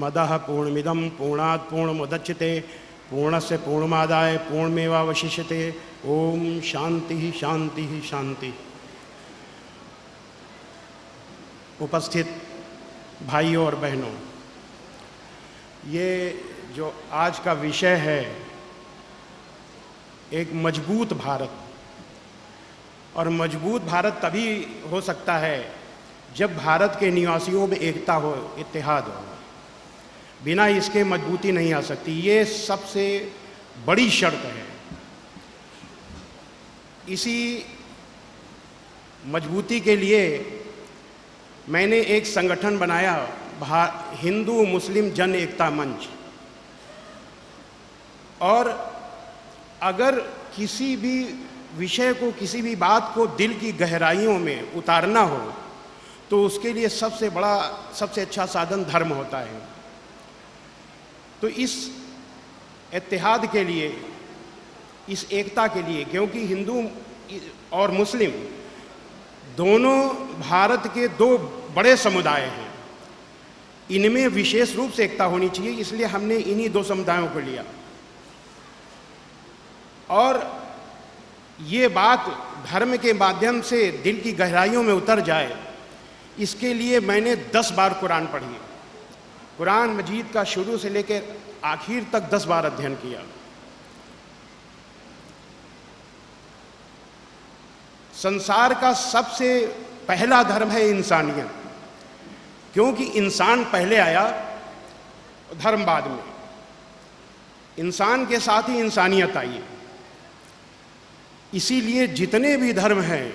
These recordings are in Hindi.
पूर्णमदः पूर्णमिदं पूर्णात् पूर्णमुदच्यते पूर्णस्य पूर्णमादाय पूर्णमेवावशिष्यते। ओम शांति शांति शांति। उपस्थित भाइयों और बहनों, ये जो आज का विषय है, एक मजबूत भारत, और मजबूत भारत तभी हो सकता है जब भारत के निवासियों में एकता हो, इत्तेहाद हो। बिना इसके मजबूती नहीं आ सकती। ये सबसे बड़ी शर्त है। इसी मजबूती के लिए मैंने एक संगठन बनाया, हिंदू मुस्लिम जन एकता मंच। और अगर किसी भी विषय को, किसी भी बात को दिल की गहराइयों में उतारना हो तो उसके लिए सबसे बड़ा, सबसे अच्छा साधन धर्म होता है। तो इस इत्तेहाद के लिए, इस एकता के लिए, क्योंकि हिंदू और मुस्लिम दोनों भारत के दो बड़े समुदाय हैं, इनमें विशेष रूप से एकता होनी चाहिए, इसलिए हमने इन्हीं दो समुदायों को लिया। और ये बात धर्म के माध्यम से दिल की गहराइयों में उतर जाए, इसके लिए मैंने 10 बार कुरान पढ़ी। कुरान मजीद का शुरू से लेकर आखिर तक 10 बार अध्ययन किया। संसार का सबसे पहला धर्म है इंसानियत, क्योंकि इंसान पहले आया, धर्म बाद में। इंसान के साथ ही इंसानियत आई। इसीलिए जितने भी धर्म हैं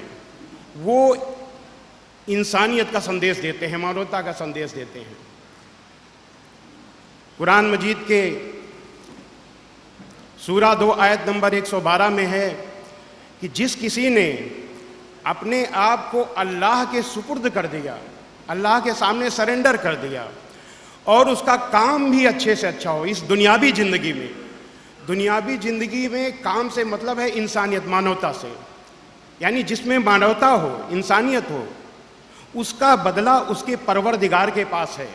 वो इंसानियत का संदेश देते हैं, मानवता का संदेश देते हैं। कुरान मजीद के सूरा 2 आयत नंबर 112 में है कि जिस किसी ने अपने आप को अल्लाह के सुपुर्द कर दिया, अल्लाह के सामने सरेंडर कर दिया, और उसका काम भी अच्छे से अच्छा हो इस दुनियावी जिंदगी में। दुनियावी जिंदगी में काम से मतलब है इंसानियत, मानवता से, यानी जिसमें मानवता हो, इंसानियत हो, उसका बदला उसके परवरदिगार के पास है।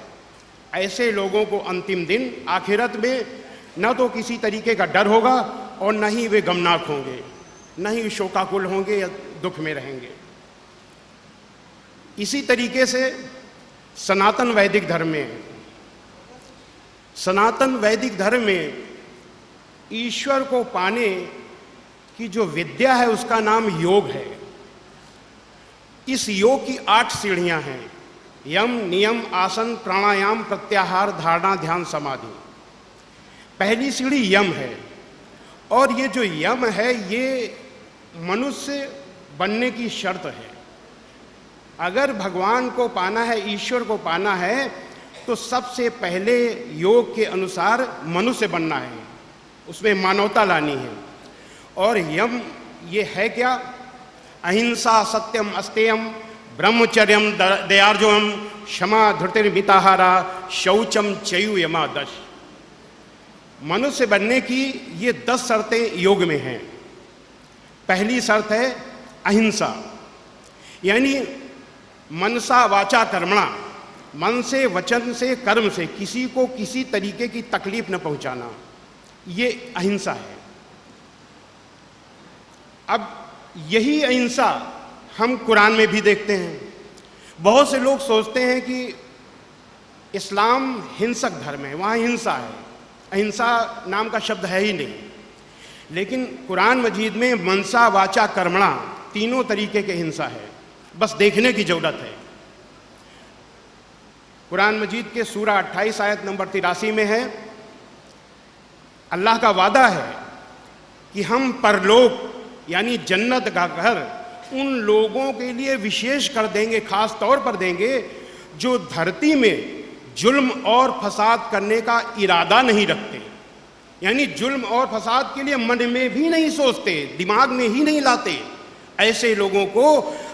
ऐसे लोगों को अंतिम दिन आखिरत में न तो किसी तरीके का डर होगा और न ही वे गमनाक होंगे, न ही शोकाकुल होंगे या दुख में रहेंगे। इसी तरीके से सनातन वैदिक धर्म में, सनातन वैदिक धर्म में ईश्वर को पाने की जो विद्या है उसका नाम योग है। इस योग की 8 सीढ़ियां हैं: यम, नियम, आसन, प्राणायाम, प्रत्याहार, धारणा, ध्यान, समाधि। पहली सीढ़ी यम है, और ये जो यम है ये मनुष्य बनने की शर्त है। अगर भगवान को पाना है, ईश्वर को पाना है, तो सबसे पहले योग के अनुसार मनुष्य बनना है, उसमें मानवता लानी है। और यम ये है क्या? अहिंसा, सत्यम, अस्तेयम, ब्रह्मचर्यम, दयार्जवम, क्षमा, धृतिर्मिताहारा, शौचम, चयु, यमा, 10। मनुष्य बनने की ये 10 शर्तें योग में हैं। पहली शर्त है अहिंसा, यानी मनसा वाचा कर्मणा, मन से, वचन से, कर्म से किसी को किसी तरीके की तकलीफ न पहुंचाना, ये अहिंसा है। अब यही अहिंसा हम कुरान में भी देखते हैं। बहुत से लोग सोचते हैं कि इस्लाम हिंसक धर्म है, वहाँ हिंसा है, अहिंसा नाम का शब्द है ही नहीं। लेकिन कुरान मजीद में मनसा वाचा कर्मणा तीनों तरीके के हिंसा है, बस देखने की जरूरत है। कुरान मजीद के सूरा 28 आयत नंबर 83 में है, अल्लाह का वादा है कि हम परलोक यानी जन्नत का घर उन लोगों के लिए विशेष कर देंगे, खास तौर पर देंगे जो धरती में जुल्म और फसाद करने का इरादा नहीं रखते, यानी जुल्म और फसाद के लिए मन में भी नहीं सोचते, दिमाग में ही नहीं लाते। ऐसे लोगों को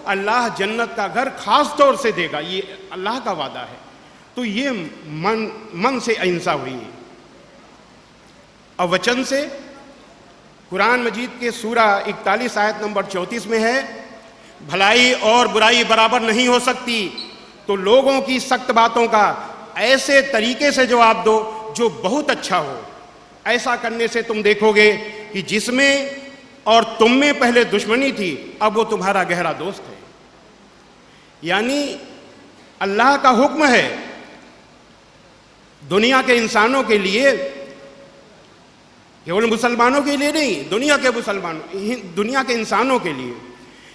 अल्लाह जन्नत का घर खास तौर से देगा, ये अल्लाह का वादा है। तो ये मन से अहिंसा हुई। और वचन से कुरान मजीद के सूरा 41 आयत नंबर 34 में है, भलाई और बुराई बराबर नहीं हो सकती, तो लोगों की सख्त बातों का ऐसे तरीके से जवाब दो जो बहुत अच्छा हो। ऐसा करने से तुम देखोगे कि जिसमें और तुम में पहले दुश्मनी थी, अब वो तुम्हारा गहरा दोस्त है। यानी अल्लाह का हुक्म है दुनिया के इंसानों के लिए, केवल मुसलमानों के लिए नहीं, दुनिया के इंसानों के लिए,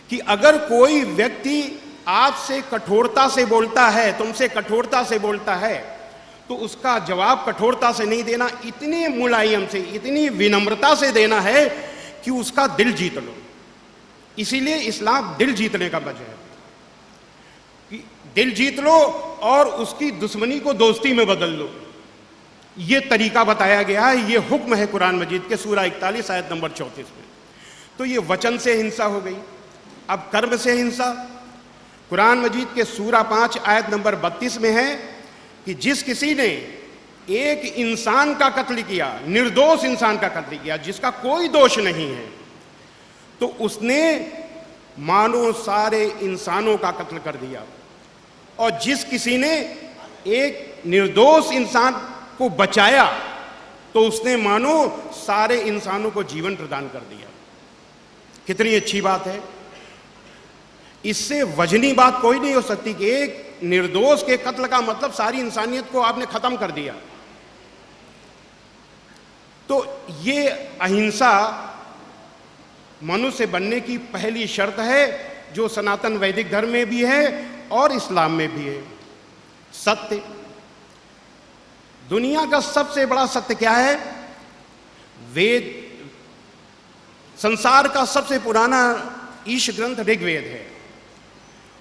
कि अगर कोई व्यक्ति आपसे कठोरता से बोलता है, तुमसे कठोरता से बोलता है, तो उसका जवाब कठोरता से नहीं देना, इतने मुलायम से, इतनी विनम्रता से देना है कि उसका दिल जीत लो। इसीलिए इस्लाम दिल जीतने का मजहब है कि दिल जीत लो और उसकी दुश्मनी को दोस्ती में बदल लो। ये तरीका बताया गया है, ये हुक्म है कुरान मजीद के सूरा 41 आयत नंबर 34 में। तो ये वचन से हिंसा हो गई। अब कर्म से हिंसा, कुरान मजीद के सूरा 5 आयत नंबर 32 में है कि जिस किसी ने एक इंसान का कत्ल किया, निर्दोष इंसान का कत्ल किया जिसका कोई दोष नहीं है, तो उसने मानो सारे इंसानों का कत्ल कर दिया। और जिस किसी ने एक निर्दोष इंसान को बचाया, तो उसने मानो सारे इंसानों को जीवन प्रदान कर दिया। कितनी अच्छी बात है। इससे वजनी बात कोई नहीं हो सकती कि एक निर्दोष के कत्ल का मतलब सारी इंसानियत को आपने खत्म कर दिया। तो ये अहिंसा मनुष्य बनने की पहली शर्त है, जो सनातन वैदिक धर्म में भी है और इस्लाम में भी है। सत्य, दुनिया का सबसे बड़ा सत्य क्या है? वेद। संसार का सबसे पुराना ईश ग्रंथ ऋग्वेद है।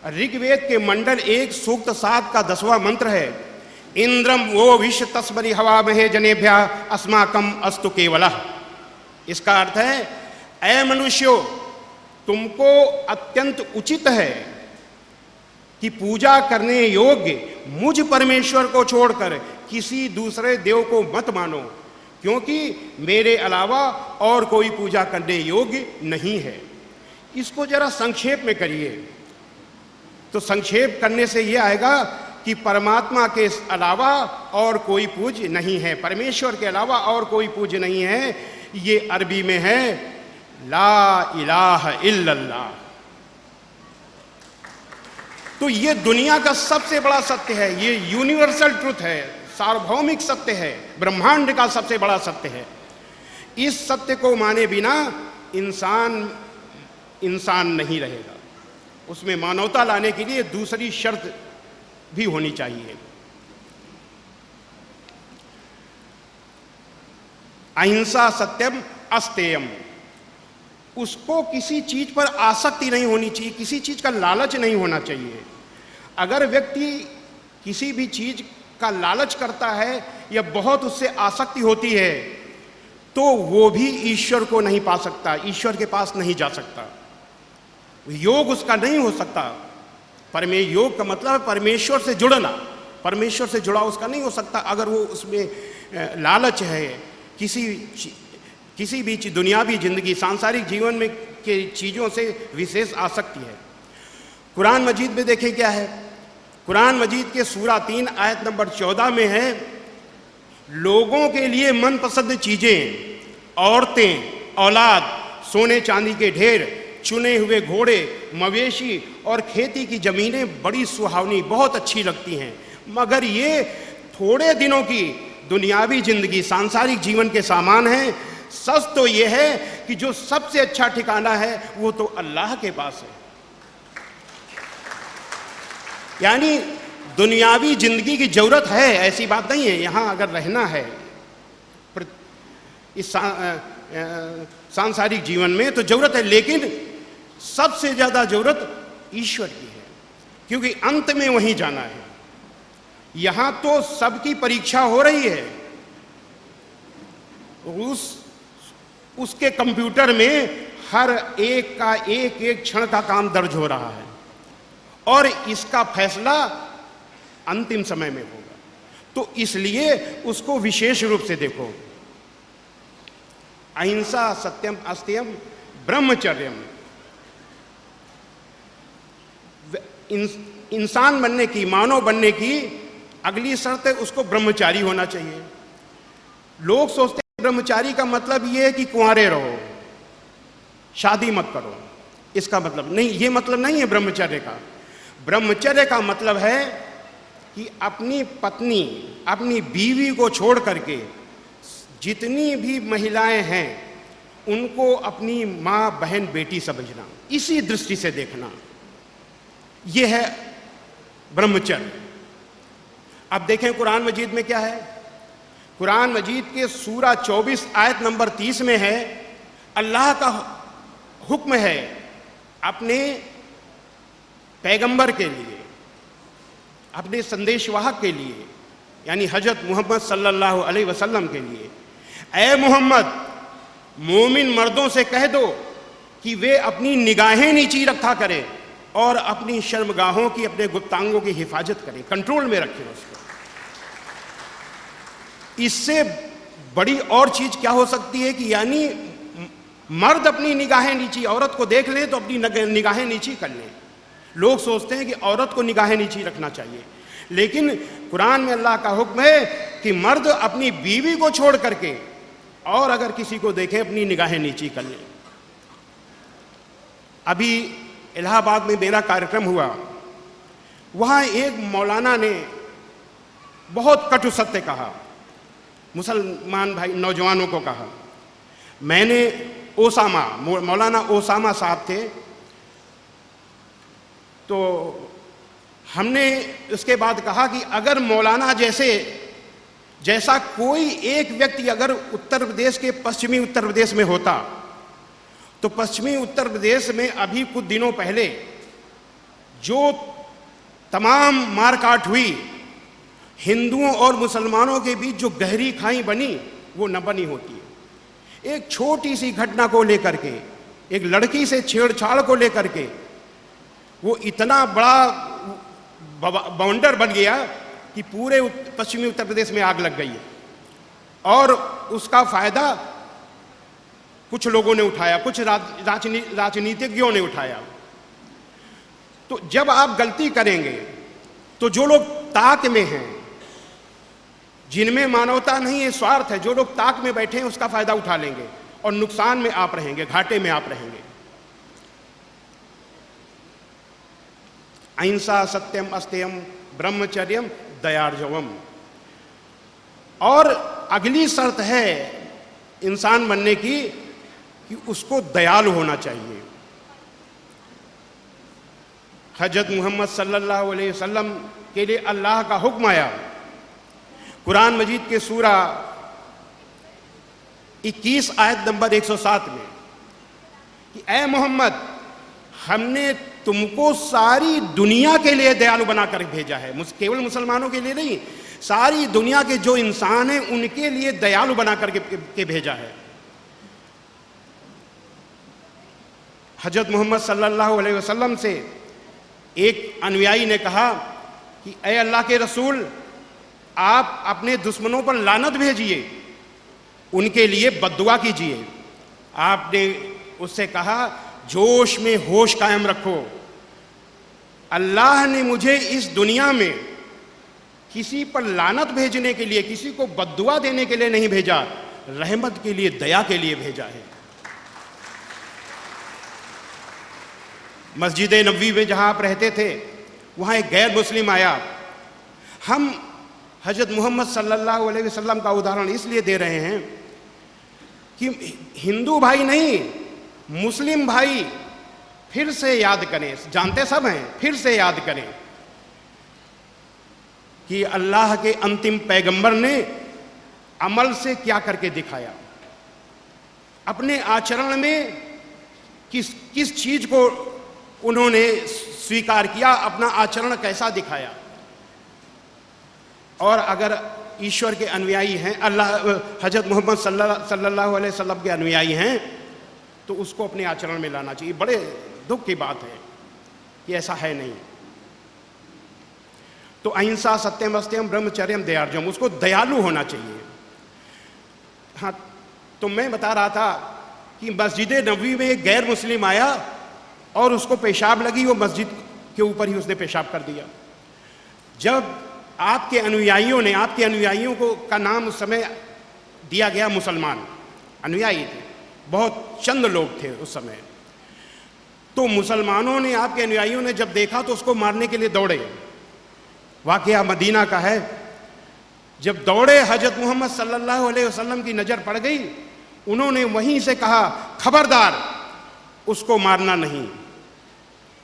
ऋग्वेद के मंडल 1 सूक्त 7 का 10वां मंत्र है, इंद्रम वो विश्व तस्मरी हवा महे जनेभ्या अस्माकम अस्तु केवलः। इसका अर्थ है, ऐ मनुष्यों, तुमको अत्यंत उचित है कि पूजा करने योग्य मुझ परमेश्वर को छोड़कर किसी दूसरे देव को मत मानो, क्योंकि मेरे अलावा और कोई पूजा करने योग्य नहीं है। इसको जरा संक्षेप में करिए तो संक्षेप करने से ये आएगा कि परमात्मा के अलावा और कोई पूज्य नहीं है, परमेश्वर के अलावा और कोई पूज्य नहीं है। ये अरबी में है ला इलाहा इल्लल्लाह। तो ये दुनिया का सबसे बड़ा सत्य है, ये यूनिवर्सल ट्रुथ है, सार्वभौमिक सत्य है, ब्रह्मांड का सबसे बड़ा सत्य है। इस सत्य को माने बिना इंसान नहीं रहेगा। उसमें मानवता लाने के लिए दूसरी शर्त भी होनी चाहिए। अहिंसा सत्यम अस्तेयम। उसको किसी चीज पर आसक्ति नहीं होनी चाहिए, किसी चीज का लालच नहीं होना चाहिए। अगर व्यक्ति किसी भी चीज का लालच करता है या बहुत उससे आसक्ति होती है, तो वो भी ईश्वर को नहीं पा सकता, ईश्वर के पास नहीं जा सकता, योग उसका नहीं हो सकता। योग का मतलब है परमेश्वर से जुड़ना, परमेश्वर से जुड़ा उसका नहीं हो सकता अगर वो उसमें लालच है, किसी भी दुनियावी जिंदगी, सांसारिक जीवन में के चीज़ों से विशेष आसक्ति है। कुरान मजीद में देखें क्या है। कुरान मजीद के सूरा 3 आयत नंबर 14 में है, लोगों के लिए मनपसंद चीज़ें, औरतें, औलाद, सोने चांदी के ढेर, चुने हुए घोड़े, मवेशी और खेती की ज़मीनें बड़ी सुहावनी, बहुत अच्छी लगती हैं, मगर ये थोड़े दिनों की दुनियावी जिंदगी, सांसारिक जीवन के सामान हैं। सच तो ये है कि जो सबसे अच्छा ठिकाना है वो तो अल्लाह के पास है। यानी दुनियावी जिंदगी की जरूरत है, ऐसी बात नहीं है। यहाँ अगर रहना है इस सांसारिक जीवन में तो जरूरत है, लेकिन सबसे ज्यादा जरूरत ईश्वर की है, क्योंकि अंत में वहीं जाना है। यहां तो सबकी परीक्षा हो रही है, उसके कंप्यूटर में हर एक का एक एक क्षण का काम दर्ज हो रहा है और इसका फैसला अंतिम समय में होगा। तो इसलिए उसको विशेष रूप से देखो। अहिंसा सत्यम अस्त्यम ब्रह्मचर्यम। इंसान बनने की, मानव बनने की अगली शर्त है उसको ब्रह्मचारी होना चाहिए। लोग सोचते हैं ब्रह्मचारी का मतलब ये है कि कुंवारे रहो, शादी मत करो। इसका मतलब नहीं, ये मतलब नहीं है ब्रह्मचर्य का। ब्रह्मचर्य का मतलब है कि अपनी पत्नी, अपनी बीवी को छोड़ करके जितनी भी महिलाएं हैं उनको अपनी माँ, बहन, बेटी समझना, इसी दृष्टि से देखना, यह है ब्रह्मचर्य। अब देखें कुरान मजीद में क्या है। कुरान मजीद के सूरा 24 आयत नंबर 30 में है, अल्लाह का हुक्म है अपने पैगंबर के लिए, अपने संदेशवाहक के लिए, यानी हजरत मोहम्मद सल्लल्लाहु अलैहि वसल्लम के लिए, ऐ मोहम्मद मोमिन मर्दों से कह दो कि वे अपनी निगाहें नीची रखा करें और अपनी शर्मगाहों की, अपने गुप्तांगों की हिफाजत करें, कंट्रोल में रखें उसको। इससे बड़ी और चीज क्या हो सकती है कि यानी मर्द अपनी निगाहें नीची, औरत को देख ले तो अपनी निगाहें नीची कर ले। लोग सोचते हैं कि औरत को निगाहें नीची रखना चाहिए, लेकिन कुरान में अल्लाह का हुक्म है कि मर्द अपनी बीवी को छोड़ करके और अगर किसी को देखे अपनी निगाहें नीची कर ले। अभी इलाहाबाद में मेरा कार्यक्रम हुआ, वहाँ एक मौलाना ने बहुत कटु सत्य कहा, मुसलमान भाई नौजवानों को कहा। मैंने ओसामा, मौलाना ओसामा साहब थे, तो हमने उसके बाद कहा कि अगर मौलाना जैसा कोई एक व्यक्ति अगर उत्तर प्रदेश के पश्चिमी उत्तर प्रदेश में होता, तो पश्चिमी उत्तर प्रदेश में अभी कुछ दिनों पहले जो तमाम मारकाट हुई, हिंदुओं और मुसलमानों के बीच जो गहरी खाई बनी, वो न बनी होती है। एक छोटी सी घटना को लेकर के, एक लड़की से छेड़छाड़ को लेकर के वो इतना बड़ा बाउंडर बन गया कि पूरे पश्चिमी उत्तर प्रदेश में आग लग गई है, और उसका फायदा कुछ लोगों ने उठाया, कुछ राजनीतिज्ञों ने उठाया। तो जब आप गलती करेंगे तो जो लोग ताक में हैं, जिनमें मानवता नहीं है, स्वार्थ है, जो लोग ताक में बैठे हैं उसका फायदा उठा लेंगे और नुकसान में आप रहेंगे, घाटे में आप रहेंगे। अहिंसा सत्यम अस्तेयम ब्रह्मचर्यम दयार्जवम। और अगली शर्त है इंसान बनने की कि उसको दयालु होना चाहिए। हजरत मोहम्मद सल्लल्लाहु अलैहि वसल्लम के लिए अल्लाह का हुक्म आया कुरान मजीद के सूरा 21 आयत नंबर 107 में कि ऐ मोहम्मद, हमने तुमको सारी दुनिया के लिए दयालु बनाकर भेजा है। केवल मुसलमानों के लिए नहीं, सारी दुनिया के जो इंसान हैं उनके लिए दयालु बनाकर के भेजा है। हजरत मोहम्मद सल्लल्लाहु अलैहि वसल्लम से एक अनुयायी ने कहा कि ऐ अल्लाह के रसूल, आप अपने दुश्मनों पर लानत भेजिए, उनके लिए बद्दुआ कीजिए। आपने उससे कहा, जोश में होश कायम रखो, अल्लाह ने मुझे इस दुनिया में किसी पर लानत भेजने के लिए, किसी को बद्दुआ देने के लिए नहीं भेजा, रहमत के लिए, दया के लिए भेजा है। मस्जिद नबवी में जहां आप रहते थे, वहां एक गैर मुस्लिम आया। हम हजरत मोहम्मद सल्लल्लाहु अलैहि वसल्लम का उदाहरण इसलिए दे रहे हैं कि हिंदू भाई नहीं, मुस्लिम भाई फिर से याद करें, जानते सब हैं, फिर से याद करें कि अल्लाह के अंतिम पैगंबर ने अमल से क्या करके दिखाया, अपने आचरण में किस चीज को उन्होंने स्वीकार किया, अपना आचरण कैसा दिखाया। और अगर ईश्वर के अनुयायी हैं, हजरत मोहम्मद सल्लल्लाहु अलैहि वसल्लम के अनुयायी हैं, तो उसको अपने आचरण में लाना चाहिए। बड़े दुख की बात है कि ऐसा है नहीं। तो अहिंसा सत्यम अस्त्यम ब्रह्मचर्यम दयार्जवम, उसको दयालु होना चाहिए। हाँ, तो मैं बता रहा था कि मस्जिद नबवी में एक गैर मुस्लिम आया और उसको पेशाब लगी, वो मस्जिद के ऊपर ही उसने पेशाब कर दिया। जब आपके अनुयायियों को का नाम उस समय दिया गया मुसलमान। अनुयायी थे, बहुत चंद लोग थे उस समय। तो मुसलमानों ने, आपके अनुयायियों ने जब देखा तो उसको मारने के लिए दौड़े। वाकया मदीना का है। जब दौड़े, हजरत मोहम्मद सल्लल्लाहु अलैहि वसल्लम की नज़र पड़ गई। उन्होंने वहीं से कहा, खबरदार, उसको मारना नहीं,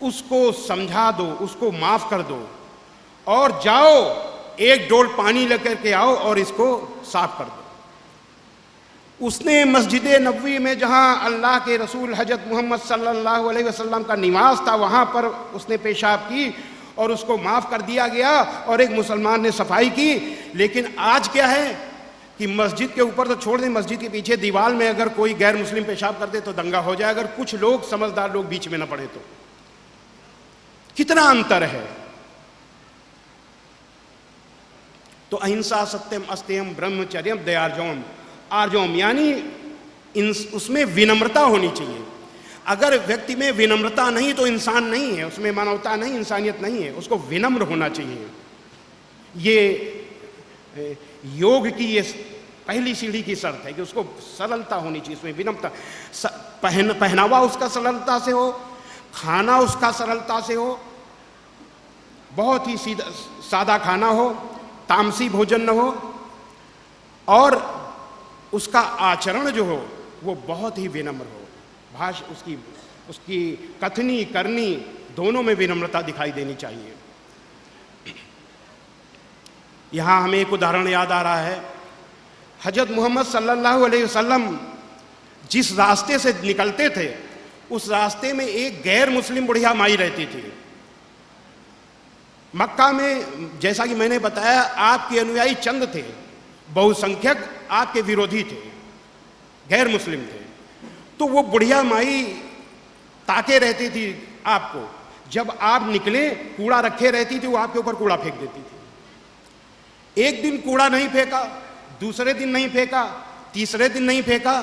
उसको समझा दो, उसको माफ कर दो, और जाओ एक डोल पानी लेकर के आओ और इसको साफ कर दो। उसने मस्जिद नबवी में, जहां अल्लाह के रसूल हजरत मोहम्मद सल्लल्लाहु अलैहि वसल्लम का निवास था, वहां पर उसने पेशाब की और उसको माफ कर दिया गया और एक मुसलमान ने सफाई की। लेकिन आज क्या है कि मस्जिद के ऊपर तो छोड़ दें, मस्जिद के पीछे दीवार में अगर कोई गैर मुस्लिम पेशाब कर दे तो दंगा हो जाए, अगर कुछ लोग, समझदार लोग बीच में न पड़े तो। कितना अंतर है। तो अहिंसा, सत्यम, अस्तेयम, ब्रह्मचर्यम, दयार्जवम, आर्जवम, यानी उसमें विनम्रता होनी चाहिए। अगर व्यक्ति में विनम्रता नहीं तो इंसान नहीं है, उसमें मानवता नहीं, इंसानियत नहीं है, उसको विनम्र होना चाहिए। ये योग की ये पहली सीढ़ी की शर्त है कि उसको सरलता होनी चाहिए, उसमें विनम्रता। पहनावा उसका सरलता से हो, खाना उसका सरलता से हो, बहुत ही सीधा सादा खाना हो, तामसी भोजन न हो, और उसका आचरण जो हो वो बहुत ही विनम्र हो। भाषा उसकी कथनी करनी दोनों में विनम्रता दिखाई देनी चाहिए। यहां हमें एक उदाहरण याद आ रहा है। हजरत मोहम्मद सल्लल्लाहु अलैहि वसल्लम जिस रास्ते से निकलते थे, उस रास्ते में एक गैर मुस्लिम बुढ़िया माई रहती थी। मक्का में, जैसा कि मैंने बताया, आपके अनुयायी चंद थे, बहुसंख्यक आपके विरोधी थे, गैर मुस्लिम थे। तो वो बुढ़िया माई ताके रहती थी आपको। जब आप निकले, कूड़ा रखे रहती थी, वो आपके ऊपर कूड़ा फेंक देती थी। एक दिन कूड़ा नहीं फेंका, दूसरे दिन नहीं फेंका, तीसरे दिन नहीं फेंका।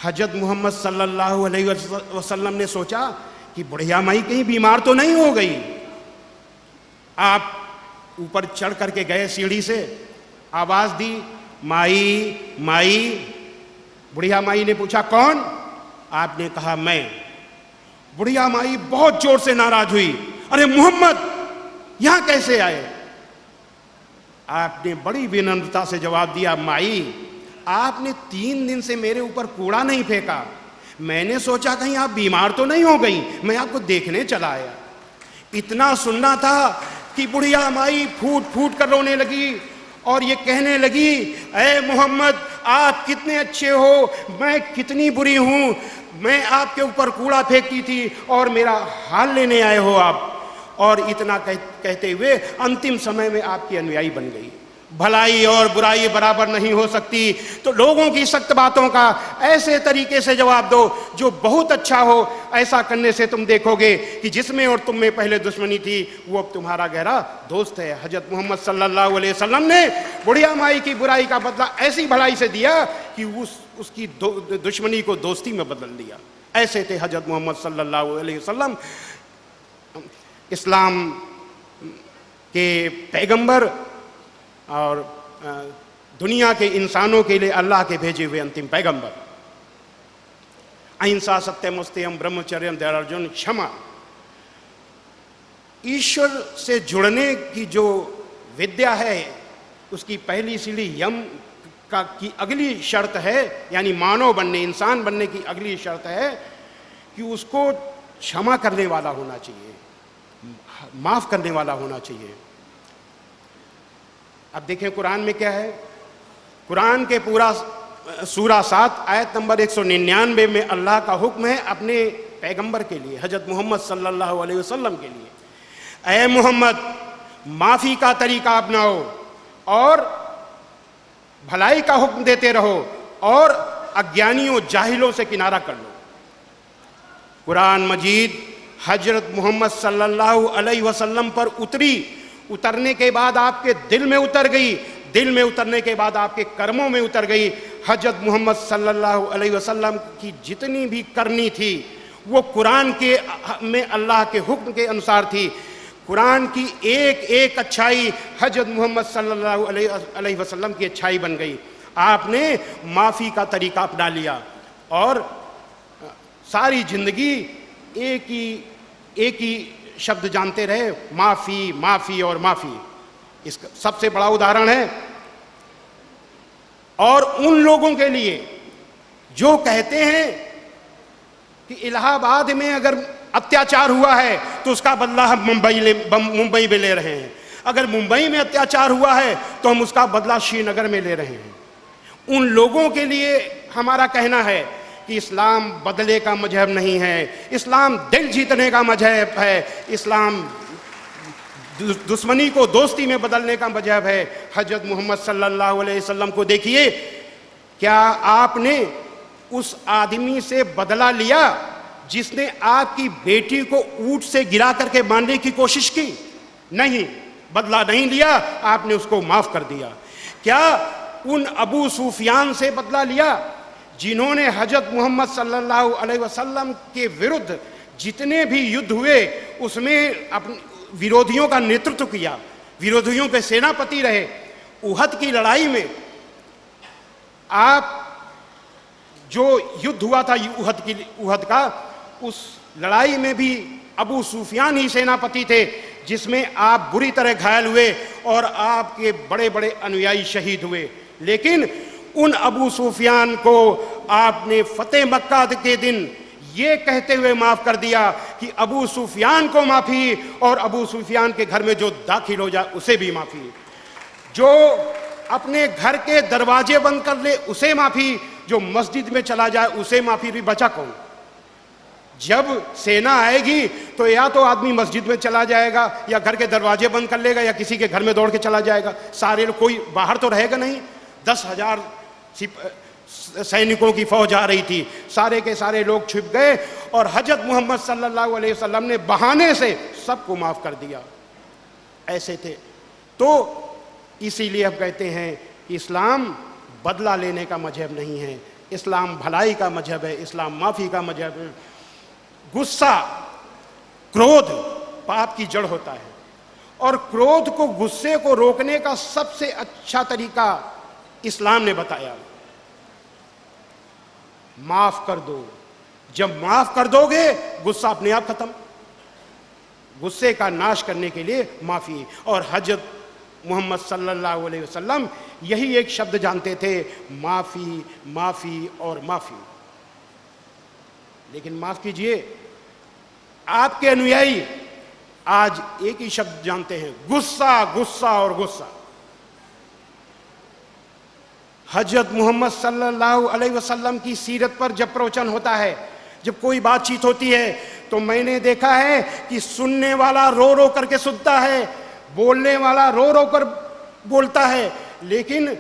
हजरत मोहम्मद सल्लल्लाहु अलैहि वसल्लम ने सोचा कि बुढ़िया माई कहीं बीमार तो नहीं हो गई। आप ऊपर चढ़ करके गए, सीढ़ी से आवाज दी, माई माई। बुढ़िया माई ने पूछा, कौन? आपने कहा, मैं। बुढ़िया माई बहुत जोर से नाराज हुई, अरे मोहम्मद यहां कैसे आए? आपने बड़ी विनम्रता से जवाब दिया, माई आपने 3 दिन से मेरे ऊपर कूड़ा नहीं फेंका, मैंने सोचा कहीं आप बीमार तो नहीं हो गई, मैं आपको देखने चला आया। इतना सुनना था कि बुढ़िया माई फूट फूट कर रोने लगी और ये कहने लगी, ऐ मोहम्मद आप कितने अच्छे हो, मैं कितनी बुरी हूं, मैं आपके ऊपर कूड़ा फेंकती थी और मेरा हाल लेने आए हो आप। और इतना कहते हुए अंतिम समय में आपकी अनुयायी बन गई। भलाई और बुराई बराबर नहीं हो सकती, तो लोगों की सख्त बातों का ऐसे तरीके से जवाब दो जो बहुत अच्छा हो। ऐसा करने से तुम देखोगे कि जिसमें और तुम में पहले दुश्मनी थी वो अब तुम्हारा गहरा दोस्त है। हजरत मोहम्मद सल्लल्लाहु अलैहि वसल्लम ने बुढ़िया माई की बुराई का बदला ऐसी भलाई से दिया कि उसकी दुश्मनी को दोस्ती में बदल दिया। ऐसे थे हजरत मोहम्मद सल्लल्लाहु अलैहि वसल्लम, इस्लाम के पैगंबर और दुनिया के इंसानों के लिए अल्लाह के भेजे हुए अंतिम पैगंबर। अहिंसा, सत्यम, अस्तेयम, ब्रह्मचर्यम, दयार्जवम, क्षमा। ईश्वर से जुड़ने की जो विद्या है उसकी पहली सीढ़ी यम की अगली शर्त है, यानी मानव बनने, इंसान बनने की अगली शर्त है कि उसको क्षमा करने वाला होना चाहिए, माफ करने वाला होना चाहिए। अब देखें कुरान में क्या है। कुरान के पूरा सूरा 7 आयत नंबर 199 में अल्लाह का हुक्म है अपने पैगंबर के लिए, हजरत मोहम्मद सल्लल्लाहु अलैहि वसल्लम के लिए, ऐ मोहम्मद माफी का तरीका अपनाओ और भलाई का हुक्म देते रहो और अज्ञानियों जाहिलों से किनारा कर लो। कुरान मजीद हजरत मोहम्मद सल्लल्लाहु अलैहि वसल्लम पर उतरने के बाद आपके दिल में उतर गई, दिल में उतरने के बाद आपके कर्मों में उतर गई। हजरत मोहम्मद सल्लल्लाहु अलैहि वसल्लम की जितनी भी करनी थी वो कुरान के में अल्लाह के हुक्म के अनुसार थी। कुरान की एक एक अच्छाई हजरत मोहम्मद सल्लल्लाहु अलैहि वसल्लम की अच्छाई बन गई। आपने माफ़ी का तरीका अपना लिया और सारी जिंदगी एक ही शब्द जानते रहे, माफ़ी माफ़ी और माफ़ी। इसका सबसे बड़ा उदाहरण है। और उन लोगों के लिए जो कहते हैं कि इलाहाबाद में अगर अत्याचार हुआ है तो उसका बदला हम मुंबई में ले रहे हैं, अगर मुंबई में अत्याचार हुआ है तो हम उसका बदला श्रीनगर में ले रहे हैं। उन लोगों के लिए हमारा कहना है कि इस्लाम बदले का मजहब नहीं है, इस्लाम दिल जीतने का मजहब है, इस्लाम दुश्मनी को दोस्ती में बदलने का मजहब है। हजरत मोहम्मद सल्लल्लाहु अलैहि वसल्लम को देखिए, क्या आपने उस आदमी से बदला लिया जिसने आपकी बेटी को ऊंट से गिरा करके मारने की कोशिश की? नहीं, बदला नहीं लिया, आपने उसको माफ कर दिया। क्या उन अबू सुफियान से बदला लिया जिन्होंने हजरत मोहम्मद सल्लल्लाहु अलैहि वसल्लम के विरुद्ध जितने भी युद्ध हुए उसमें अपने विरोधियों का नेतृत्व किया, विरोधियों के सेनापति रहे? उहद की लड़ाई में आप जो युद्ध हुआ था उहद का, उस लड़ाई में भी अबू सुफियान ही सेनापति थे, जिसमें आप बुरी तरह घायल हुए और आपके बड़े बड़े अनुयायी शहीद हुए। लेकिन उन अबू सुफियान को आपने फतेह मक्का के दिन ये कहते हुए माफ कर दिया कि अबू सुफियान को माफी और अबू सुफियान के घर में जो दाखिल हो जाए उसे भी माफी, जो अपने घर के दरवाजे बंद कर ले उसे माफी, जो मस्जिद में चला जाए उसे माफी। भी बचा कौन? जब सेना आएगी तो या तो आदमी मस्जिद में चला जाएगा या घर के दरवाजे बंद कर लेगा या किसी के घर में दौड़ के चला जाएगा। सारे लोग, कोई बाहर तो रहेगा नहीं। 10,000 सैनिकों की फौज आ रही थी, सारे के सारे लोग छिप गए और हजरत मोहम्मद सल्लल्लाहु अलैहि वसल्लम ने बहाने से सबको माफ कर दिया। ऐसे थे। तो इसीलिए हम कहते हैं कि इस्लाम बदला लेने का मजहब नहीं है, इस्लाम भलाई का मजहब है, इस्लाम माफी का मजहब है। गुस्सा, क्रोध पाप की जड़ होता है और क्रोध को, गुस्से को रोकने का सबसे अच्छा तरीका इस्लाम ने बताया, माफ कर दो। जब माफ कर दोगे गुस्सा अपने आप खत्म। गुस्से का नाश करने के लिए माफी। और हजरत मोहम्मद सल्लल्लाहु अलैहि वसल्लम यही एक शब्द जानते थे, माफी माफी और माफी। लेकिन माफ कीजिए, आपके अनुयायी आज एक ही शब्द जानते हैं, गुस्सा गुस्सा और गुस्सा। हजरत मोहम्मद सल्लल्लाहु अलैहि वसल्लम की सीरत पर जब प्रवचन होता है, जब कोई बातचीत होती है, तो मैंने देखा है कि सुनने वाला रो रो करके सुनता है, बोलने वाला रो रो कर बोलता है। लेकिन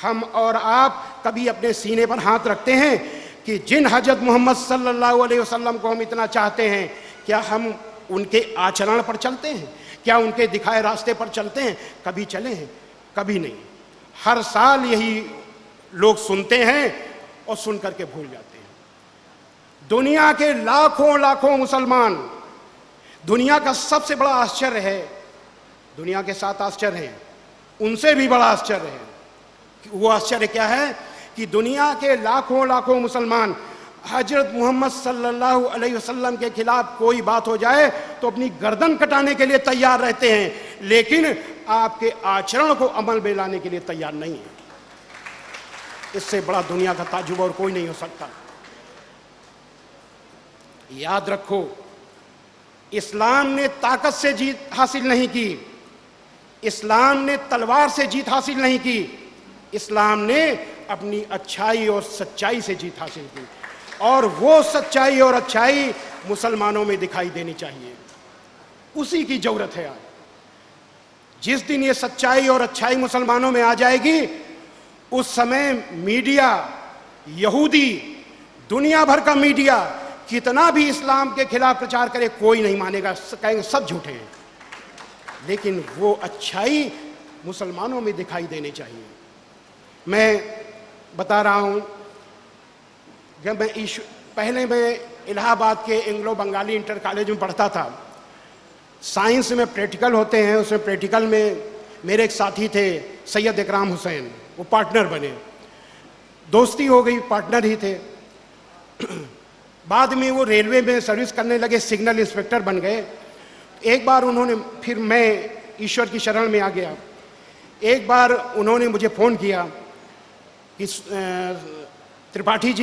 हम और आप कभी अपने सीने पर हाथ रखते हैं कि जिन हजरत मोहम्मद सल्लल्लाहु अलैहि वसल्लम को हम इतना चाहते हैं, क्या हम उनके आचरण पर चलते हैं? क्या उनके दिखाए रास्ते पर चलते हैं? कभी चले हैं? कभी नहीं। हर साल यही लोग सुनते हैं और सुन करके भूल जाते हैं। दुनिया के लाखों लाखों मुसलमान, दुनिया का सबसे बड़ा आश्चर्य है, दुनिया के 7 आश्चर्य हैं, उनसे भी बड़ा आश्चर्य है। वो आश्चर्य क्या है कि दुनिया के लाखों लाखों मुसलमान हजरत मोहम्मद सल्लल्लाहु अलैहि वसल्लम के खिलाफ कोई बात हो जाए तो अपनी गर्दन कटाने के लिए तैयार रहते हैं, लेकिन आपके आचरण को अमल में लाने के लिए तैयार नहीं है। इससे बड़ा दुनिया का ताजुब और कोई नहीं हो सकता। याद रखो, इस्लाम ने ताकत से जीत हासिल नहीं की, इस्लाम ने तलवार से जीत हासिल नहीं की, इस्लाम ने अपनी अच्छाई और सच्चाई से जीत हासिल की। और वो सच्चाई और अच्छाई मुसलमानों में दिखाई देनी चाहिए, उसी की जरूरत है आज। जिस दिन ये सच्चाई और अच्छाई मुसलमानों में आ जाएगी, उस समय मीडिया, यहूदी, दुनिया भर का मीडिया कितना भी इस्लाम के खिलाफ प्रचार करे, कोई नहीं मानेगा, कहेंगे सब झूठे हैं। लेकिन वो अच्छाई मुसलमानों में दिखाई देनी चाहिए। मैं बता रहा हूं, जब पहले मैं इलाहाबाद के एंग्लो बंगाली इंटर कॉलेज में पढ़ता था, साइंस में प्रैक्टिकल होते हैं, उसमें प्रैक्टिकल में मेरे एक साथी थे सैयद इकराम हुसैन, वो पार्टनर बने, दोस्ती हो गई, पार्टनर ही थे। बाद में वो रेलवे में सर्विस करने लगे, सिग्नल इंस्पेक्टर बन गए। एक बार उन्होंने, फिर मैं ईश्वर की शरण में आ गया। एक बार उन्होंने मुझे फ़ोन किया कि त्रिपाठी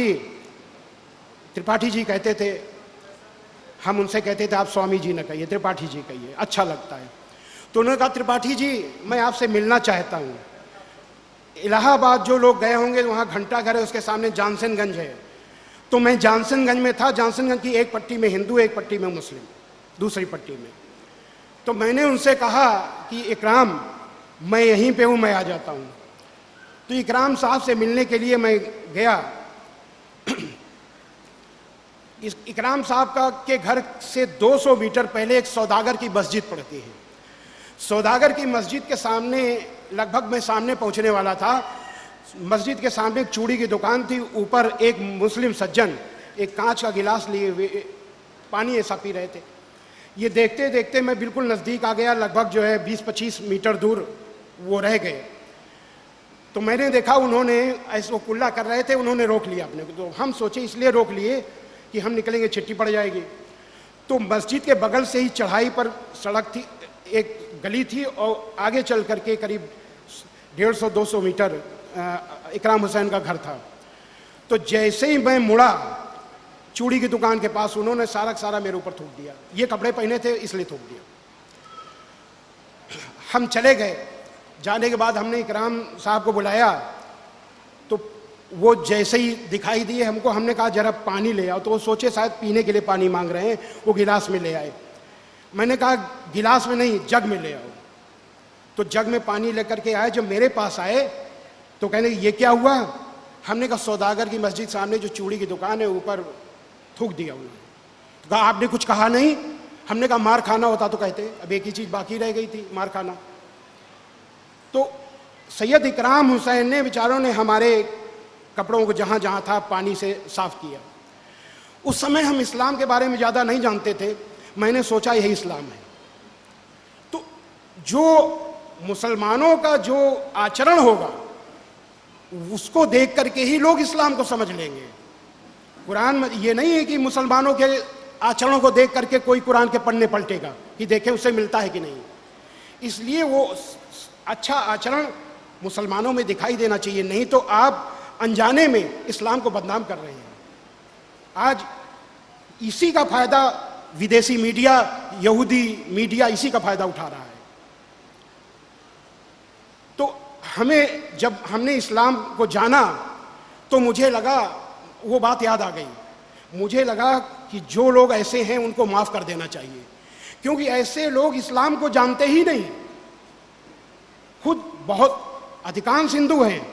जी कहते थे, हम उनसे कहते थे आप स्वामी जी न कहिए, त्रिपाठी जी कहिए, अच्छा लगता है। तो उन्होंने कहा त्रिपाठी जी मैं आपसे मिलना चाहता हूँ। इलाहाबाद जो लोग गए होंगे वहाँ घंटा घर है, उसके सामने जानसनगंज है। तो मैं जानसनगंज में था, जानसनगंज की एक पट्टी में हिंदू, एक पट्टी में मुस्लिम, दूसरी पट्टी में। तो मैंने उनसे कहा कि इकराम मैं यहीं पे हूँ, मैं आ जाता हूँ। तो इकराम साहब से मिलने के लिए मैं गया। इस इकराम साहब का के घर से 200 मीटर पहले एक सौदागर की मस्जिद पड़ती है। सौदागर की मस्जिद के सामने, लगभग मैं सामने पहुंचने वाला था, मस्जिद के सामने एक चूड़ी की दुकान थी। ऊपर एक मुस्लिम सज्जन एक कांच का गिलास लिए हुए पानी ऐसा पी रहे थे। ये देखते देखते मैं बिल्कुल नज़दीक आ गया, लगभग जो है 20-25 मीटर दूर वो रह गए। तो मैंने देखा उन्होंने ऐसे वो कुल्ला कर रहे थे, उन्होंने रोक लिया अपने को। तो हम सोचे इसलिए रोक लिए कि हम निकलेंगे छिट्टी पड़ जाएगी। तो मस्जिद के बगल से ही चढ़ाई पर सड़क थी, एक गली थी, और आगे चल करके करीब 150-200 मीटर इकराम हुसैन का घर था। तो जैसे ही मैं मुड़ा चूड़ी की दुकान के पास, उन्होंने सारा सारा मेरे ऊपर थूक दिया। ये कपड़े पहने थे इसलिए थूक दिया। हम चले गए। जाने के बाद हमने इकराम साहब को बुलाया, तो वो जैसे ही दिखाई दिए हमको, हमने कहा जरा पानी ले आओ। तो वो सोचे शायद पीने के लिए पानी मांग रहे हैं, वो गिलास में ले आए। मैंने कहा गिलास में नहीं, जग में ले आओ। तो जग में पानी लेकर के आए। जब मेरे पास आए तो कहने ये क्या हुआ? हमने कहा सौदागर की मस्जिद सामने जो चूड़ी की दुकान है ऊपर थूक दिया उन्होंने। कहा आपने कुछ कहा नहीं? हमने कहा मार खाना होता तो कहते, अब एक ही चीज़ बाकी रह गई थी, मार खाना। तो सैयद इकराम हुसैन ने, बेचारों ने हमारे कपड़ों को जहाँ जहाँ था पानी से साफ किया। उस समय हम इस्लाम के बारे में ज़्यादा नहीं जानते थे। मैंने सोचा यही इस्लाम है। तो जो मुसलमानों का जो आचरण होगा उसको देख करके ही लोग इस्लाम को समझ लेंगे। कुरान में ये नहीं है कि मुसलमानों के आचरणों को देख करके कोई कुरान के पन्ने पलटेगा कि देखे उसे मिलता है कि नहीं। इसलिए वो अच्छा आचरण मुसलमानों में दिखाई देना चाहिए, नहीं तो आप अनजाने में इस्लाम को बदनाम कर रहे हैं। आज इसी का फायदा विदेशी मीडिया, यहूदी मीडिया इसी का फायदा उठा रहा है। तो हमें, जब हमने इस्लाम को जाना तो मुझे लगा, वो बात याद आ गई। मुझे लगा कि जो लोग ऐसे हैं उनको माफ़ कर देना चाहिए, क्योंकि ऐसे लोग इस्लाम को जानते ही नहीं। खुद बहुत अधिकांश हिंदू हैं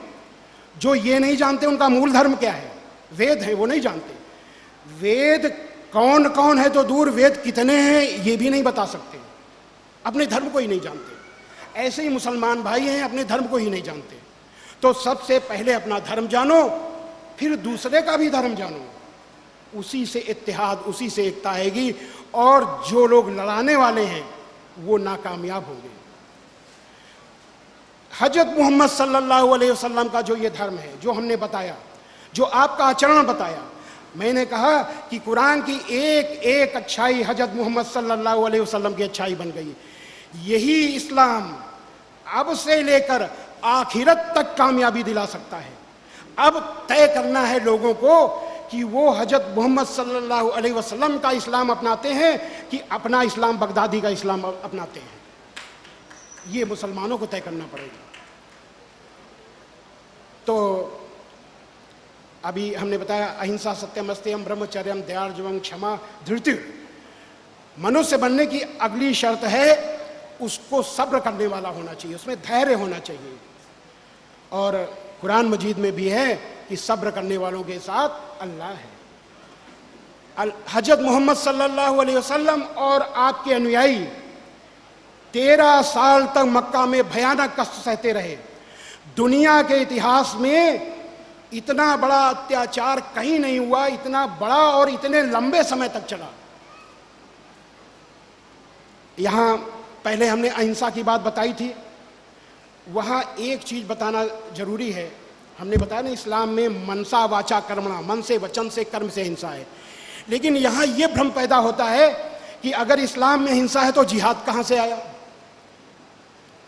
जो ये नहीं जानते उनका मूल धर्म क्या है, वेद है, वो नहीं जानते। वेद कौन कौन है तो दूर, वेद कितने हैं ये भी नहीं बता सकते, अपने धर्म को ही नहीं जानते। ऐसे ही मुसलमान भाई हैं, अपने धर्म को ही नहीं जानते। तो सबसे पहले अपना धर्म जानो, फिर दूसरे का भी धर्म जानो। उसी से इत्तेहाद, उसी से एकता आएगी, और जो लोग लड़ाने वाले हैं वो नाकामयाब होंगे। हजरत मोहम्मद सल्लल्लाहु अलैहि वसल्लम का जो ये धर्म है, जो हमने बताया, जो आपका आचरण बताया, मैंने कहा कि कुरान की एक एक अच्छाई हजरत मोहम्मद सल्लल्लाहु अलैहि वसल्लम की अच्छाई बन गई। यही इस्लाम अब से लेकर आखिरत तक कामयाबी दिला सकता है। अब तय करना है लोगों को कि वो हजरत मोहम्मद सल्लल्लाहु अलैहि वसल्लम का इस्लाम अपनाते हैं कि अपना इस्लाम, बगदादी का इस्लाम अपनाते हैं। ये मुसलमानों को तय करना पड़ेगा। तो अभी हमने बताया अहिंसा, सत्यम, अस्तेयम, ब्रह्मचर्यम, दयार्जवम, क्षमा, धृति। मनुष्य बनने की अगली शर्त है उसको सब्र करने वाला होना चाहिए, उसमें धैर्य होना चाहिए। और कुरान मजीद में भी है कि सब्र करने वालों के साथ अल्लाह है। हजरत मोहम्मद सल्लल्लाहु अलैहि वसल्लम और आपके अनुयायी 13 साल तक मक्का में भयानक कष्ट सहते रहे। दुनिया के इतिहास में इतना बड़ा अत्याचार कहीं नहीं हुआ, इतना बड़ा और इतने लंबे समय तक चला। यहाँ पहले हमने अहिंसा की बात बताई थी, वहाँ एक चीज़ बताना जरूरी है। हमने बताया ना, इस्लाम में मनसा वाचा कर्मणा, मन से, वचन से, कर्म से हिंसा है। लेकिन यहाँ ये भ्रम पैदा होता है कि अगर इस्लाम में हिंसा है तो जिहाद कहाँ से आया।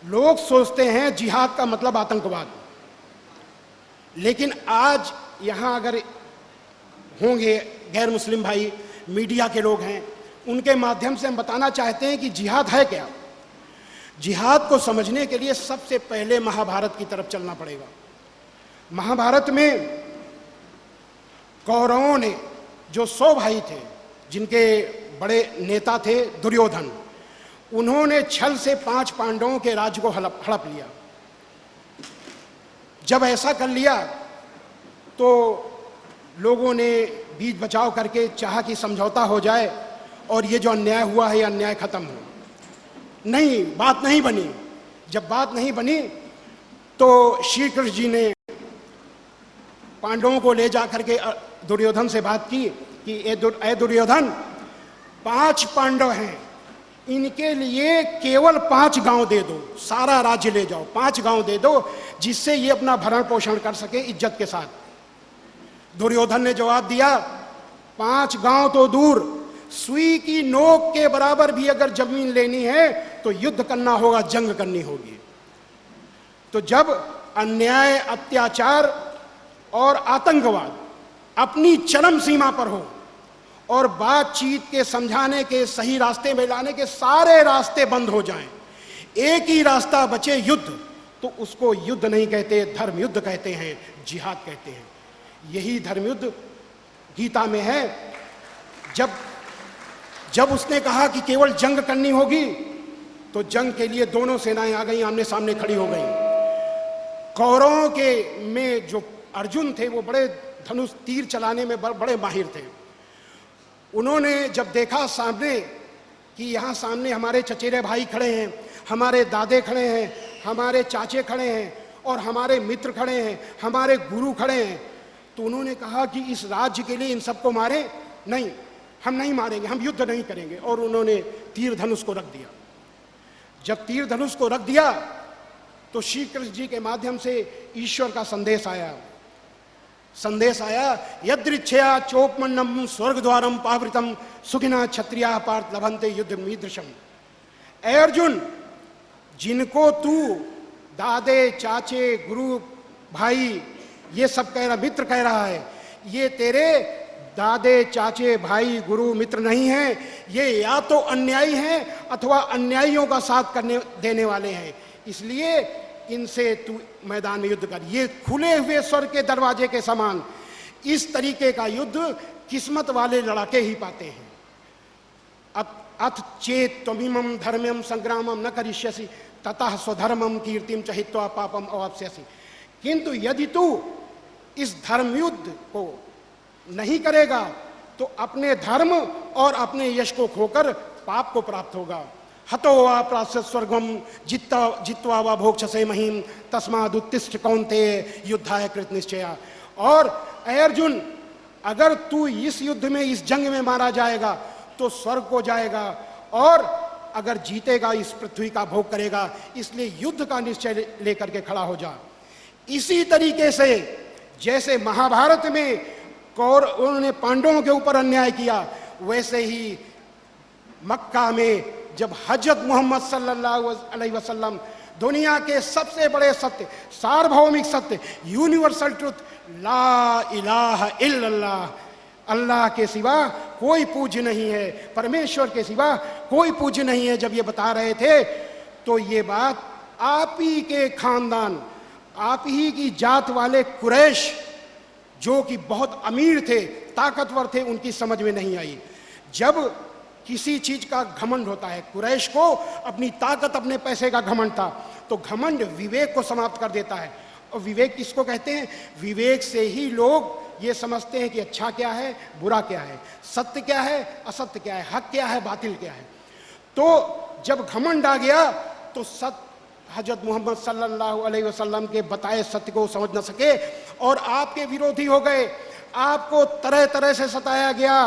लोग सोचते हैं जिहाद का मतलब आतंकवाद, लेकिन आज यहाँ अगर होंगे गैर मुस्लिम भाई, मीडिया के लोग हैं, उनके माध्यम से हम बताना चाहते हैं कि जिहाद है क्या। जिहाद को समझने के लिए सबसे पहले महाभारत की तरफ चलना पड़ेगा। महाभारत में कौरवों ने, जो 100 भाई थे, जिनके बड़े नेता थे दुर्योधन, उन्होंने छल से 5 पांडवों के राज्य को हड़प लिया। जब ऐसा कर लिया तो लोगों ने बीच बचाव करके चाहा कि समझौता हो जाए और ये जो अन्याय हुआ है ये अन्याय खत्म हो। नहीं, बात नहीं बनी। जब बात नहीं बनी तो श्री कृष्ण जी ने पांडवों को ले जा करके दुर्योधन से बात की कि ए दुर्योधन, 5 पांडव हैं, इनके लिए केवल 5 गांव दे दो, सारा राज्य ले जाओ, 5 गांव दे दो, जिससे ये अपना भरण पोषण कर सके इज्जत के साथ। दुर्योधन ने जवाब दिया, 5 गांव तो दूर, सुई की नोक के बराबर भी अगर जमीन लेनी है तो युद्ध करना होगा, जंग करनी होगी। तो जब अन्याय, अत्याचार और आतंकवाद अपनी चरम सीमा पर हो और बातचीत के, समझाने के, सही रास्ते में लाने के सारे रास्ते बंद हो जाएं, एक ही रास्ता बचे युद्ध, तो उसको युद्ध नहीं कहते, धर्म युद्ध कहते हैं, जिहाद कहते हैं। यही धर्म युद्ध गीता में है। जब उसने कहा कि केवल जंग करनी होगी तो जंग के लिए दोनों सेनाएं आ गई, आमने सामने खड़ी हो गई। कौरवों के में जो अर्जुन थे वो बड़े धनुष तीर चलाने में बड़े माहिर थे। उन्होंने जब देखा सामने कि यहाँ सामने हमारे चचेरे भाई खड़े हैं, हमारे दादे खड़े हैं, हमारे चाचे खड़े हैं और हमारे मित्र खड़े हैं, हमारे गुरु खड़े हैं, तो उन्होंने कहा कि इस राज्य के लिए इन सबको मारे नहीं, हम नहीं मारेंगे, हम युद्ध नहीं करेंगे। और उन्होंने तीर धनुष को रख दिया। जब तीर धनुष को रख दिया तो श्री कृष्ण जी के माध्यम से ईश्वर का संदेश आया, यदृच्छया चोपमन्नम स्वर्ग द्वारम पावृतम सुखिना क्षत्रिया पार्थ लभन्ते युद्ध मीदृशम। ऐ अर्जुन, जिनको तू दादे, चाचे, गुरु, भाई ये सब कह रहा, मित्र कह रहा है, ये तेरे दादे, चाचे, भाई, गुरु, मित्र नहीं हैं। ये या तो अन्यायी हैं अथवा अन्यायियों का साथ करने देने वाले हैं। इसलिए इनसे तू मैदान में युद्ध कर। ये खुले हुए स्वर्ग के दरवाजे के समान, इस तरीके का युद्ध किस्मत वाले लड़ाके ही पाते हैं। अथ चेत त्वमिमं धर्म्यं संग्रामं न करिष्यसि ततः स्वधर्मं कीर्तिं च हित्वा पापम अवाप्स्यसि। किंतु यदि तू इस धर्म युद्ध को नहीं करेगा तो अपने धर्म और अपने यश को खोकर पाप को प्राप्त होगा। हतो वा प्राप्त स्वर्गम जित्वा वा भोक्षसे महीम तस्मादुत्तिष्ठ कौन्तेय युद्धाय कृत निश्चया। और ऐ अर्जुन, अगर तू इस युद्ध में, इस जंग में मारा जाएगा तो स्वर्ग को जाएगा, और अगर जीतेगा इस पृथ्वी का भोग करेगा। इसलिए युद्ध का निश्चय लेकर के खड़ा हो जा। इसी तरीके से जैसे महाभारत में उन्होंने पांडवों के ऊपर अन्याय किया, वैसे ही मक्का में जब हजरत मोहम्मद सल्लल्लाहु अलैहि वसल्लम दुनिया के सबसे बड़े सत्य, सार्वभौमिक सत्य, यूनिवर्सल ट्रुथ, ला इलाहा इल्लल्लाह, अल्लाह के सिवा कोई पूज्य नहीं है, परमेश्वर के सिवा कोई पूज्य नहीं है, जब ये बता रहे थे तो ये बात आप ही के खानदान, आप ही की जात वाले कुरैश, जो कि बहुत अमीर थे, ताकतवर थे, उनकी समझ में नहीं आई। जब किसी चीज का घमंड होता है, कुरैश को अपनी ताकत, अपने पैसे का घमंड था, तो घमंड विवेक को समाप्त कर देता है। और विवेक किसको कहते हैं? विवेक से ही लोग ये समझते हैं कि अच्छा क्या है, बुरा क्या है, सत्य क्या है, असत्य क्या है, हक क्या है, बातिल क्या है। तो जब घमंड आ गया तो हजरत मोहम्मद सल्लल्लाहु अलैहि वसल्लम के बताए सत्य को समझ न सके और आपके विरोधी हो गए। आपको तरह तरह से सताया गया,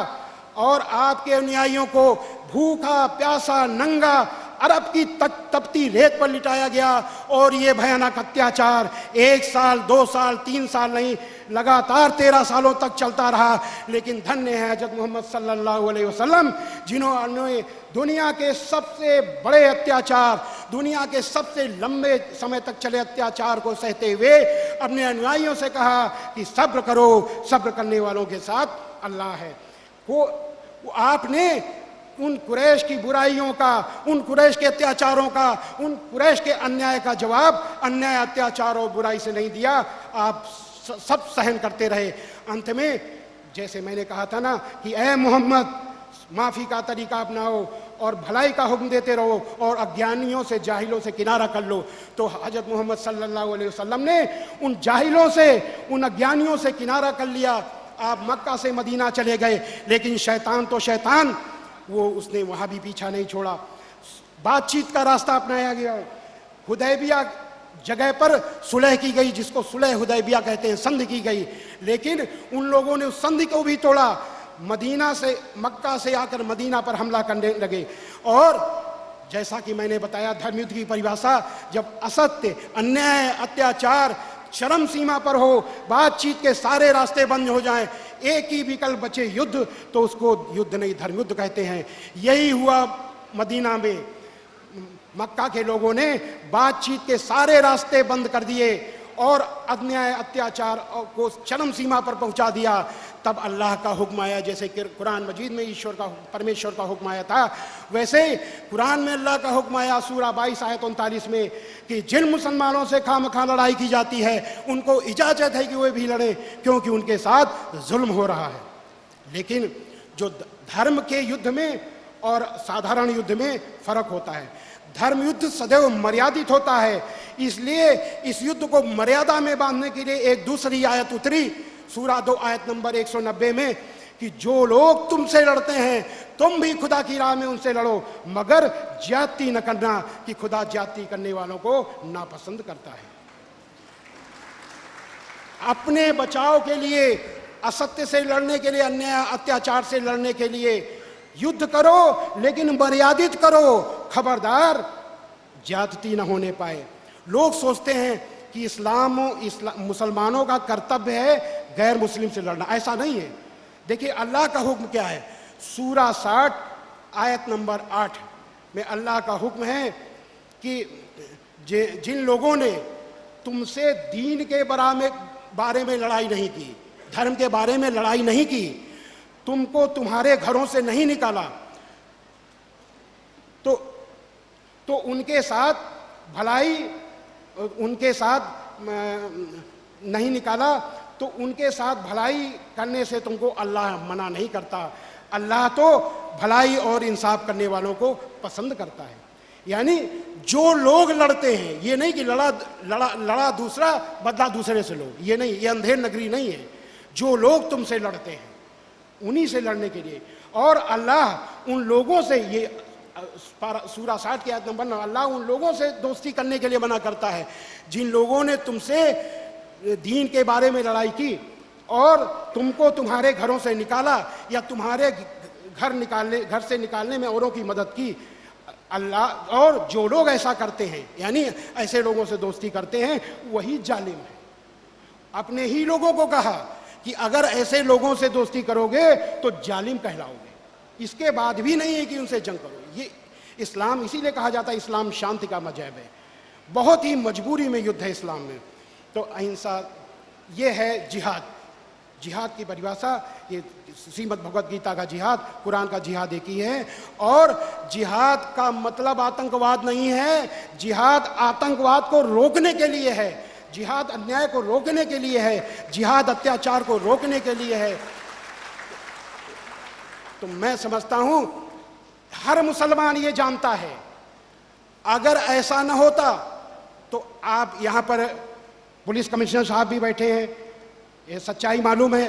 और आपके अनुयायियों को भूखा प्यासा नंगा अरब की तपती रेत पर लिटाया गया। और ये भयानक अत्याचार 1 साल 2 साल 3 साल नहीं, लगातार 13 सालों तक चलता रहा। लेकिन धन्य है हज़रत मोहम्मद सल्लल्लाहु अलैहि वसल्लम, जिन्होंने दुनिया के सबसे बड़े अत्याचार, दुनिया के सबसे लंबे समय तक चले अत्याचार को सहते हुए अपने अनुयायियों से कहा कि सब्र करो, सब्र करने वालों के साथ अल्लाह है। वो आपने उन कुरैश की बुराइयों का, उन कुरैश के अत्याचारों का, उन कुरैश के अन्याय का जवाब अन्याय, अत्याचार और बुराई से नहीं दिया। आप सब सहन करते रहे। अंत में जैसे मैंने कहा था ना कि ए मोहम्मद, माफ़ी का तरीका अपनाओ और भलाई का हुक्म देते रहो और अज्ञानियों से, जाहिलों से किनारा कर लो। तो हज़रत मोहम्मद सल्लल्लाहु अलैहि वसल्लम ने उन जाहिलों से, उन अज्ञानियों से किनारा कर लिया। आप मक्का से मदीना चले गए, लेकिन शैतान तो शैतान, वो उसने वहाँ भी पीछा नहीं छोड़ा। बातचीत का रास्ता अपनाया गया। हुदैबिया जगह पर सुलह की गई, जिसको सुलह हुदैबिया कहते हैं, संधि की गई। लेकिन उन लोगों ने उस संधि को भी तोड़ा। मदीना से, मक्का से आकर मदीना पर हमला करने लगे। और जैसा कि मैंने बताया, धर्मयुद्ध की परिभाषा, जब असत्य, अन्याय, अत्याचार चरम सीमा पर हो, बातचीत के सारे रास्ते बंद हो जाएं, एक ही विकल्प बचे युद्ध, तो उसको युद्ध नहीं धर्मयुद्ध कहते हैं। यही हुआ मदीना में। मक्का के लोगों ने बातचीत के सारे रास्ते बंद कर दिए और अन्याय, अत्याचार को चरम सीमा पर पहुंचा दिया। तब अल्लाह का हुक्म आया, जैसे कि कुरान मजीद में ईश्वर का, परमेश्वर का हुक्म आया था, वैसे कुरान में अल्लाह का हुक्म आया सूरा 22 आयत 39 में कि जिन मुसलमानों से खामखा लड़ाई की जाती है उनको इजाज़त है कि वे भी लड़ें, क्योंकि उनके साथ जुल्म हो रहा है। लेकिन जो धर्म के युद्ध में और साधारण युद्ध में फ़र्क होता है। धर्म युद्ध सदैव मर्यादित होता है, इसलिए इस युद्ध को मर्यादा में बांधने के लिए एक दूसरी आयत उतरी सूरा 2 आयत नंबर 190 में कि जो लोग तुमसे लड़ते हैं तुम भी खुदा की राह में उनसे लड़ो, मगर ज्यादती न करना, कि खुदा ज्यादती करने वालों को नापसंद करता है। अपने बचाव के लिए, असत्य से लड़ने के लिए, अन्याय अत्याचार से लड़ने के लिए युद्ध करो, लेकिन मर्यादित करो। खबरदार ज्यादती न होने पाए। लोग सोचते हैं कि मुसलमानों का कर्तव्य है गैर मुस्लिम से लड़ना। ऐसा नहीं है। देखिए अल्लाह का हुक्म क्या है। सूरा 60 आयत नंबर 8 में अल्लाह का हुक्म है कि जिन लोगों ने तुमसे दीन के बारे में लड़ाई नहीं की, धर्म के बारे में लड़ाई नहीं की, तुमको तुम्हारे घरों से नहीं निकाला, तो उनके साथ भलाई, उनके साथ नहीं निकाला तो उनके साथ भलाई करने से तुमको अल्लाह मना नहीं करता। अल्लाह तो भलाई और इंसाफ करने वालों को पसंद करता है। यानी जो लोग लड़ते हैं, ये नहीं कि लड़ा दूसरा बदला दूसरे से लो, ये नहीं, ये अंधेर नगरी नहीं है। जो लोग तुमसे लड़ते हैं उन्हीं से लड़ने के लिए। और अल्लाह उन लोगों से, ये सूरा 60 की आयत नंबर 9, अल्लाह उन लोगों से दोस्ती करने के लिए मना करता है जिन लोगों ने तुमसे दीन के बारे में लड़ाई की और तुमको तुम्हारे घरों से निकाला या तुम्हारे घर से निकालने में औरों की मदद की। अल्लाह, और जो लोग ऐसा करते हैं, यानी ऐसे लोगों से दोस्ती करते हैं, वही जालिम है। अपने ही लोगों को कहा कि अगर ऐसे लोगों से दोस्ती करोगे तो जालिम कहलाओगे। इसके बाद भी नहीं है कि उनसे जंग करो। ये इस्लाम, इसीलिए कहा जाता है इस्लाम शांति का मजहब है। बहुत ही मजबूरी में युद्ध है इस्लाम में। तो अहिंसा, ये है जिहाद। जिहाद की परिभाषा, ये श्रीमद् भगवद गीता का जिहाद, कुरान का जिहाद एक ही है। और जिहाद का मतलब आतंकवाद नहीं है। जिहाद आतंकवाद को रोकने के लिए है, जिहाद अन्याय को रोकने के लिए है, जिहाद अत्याचार को रोकने के लिए है। तो मैं समझता हूं हर मुसलमान ये जानता है। अगर ऐसा न होता तो आप यहां पर पुलिस कमिश्नर साहब भी बैठे हैं, ये सच्चाई मालूम है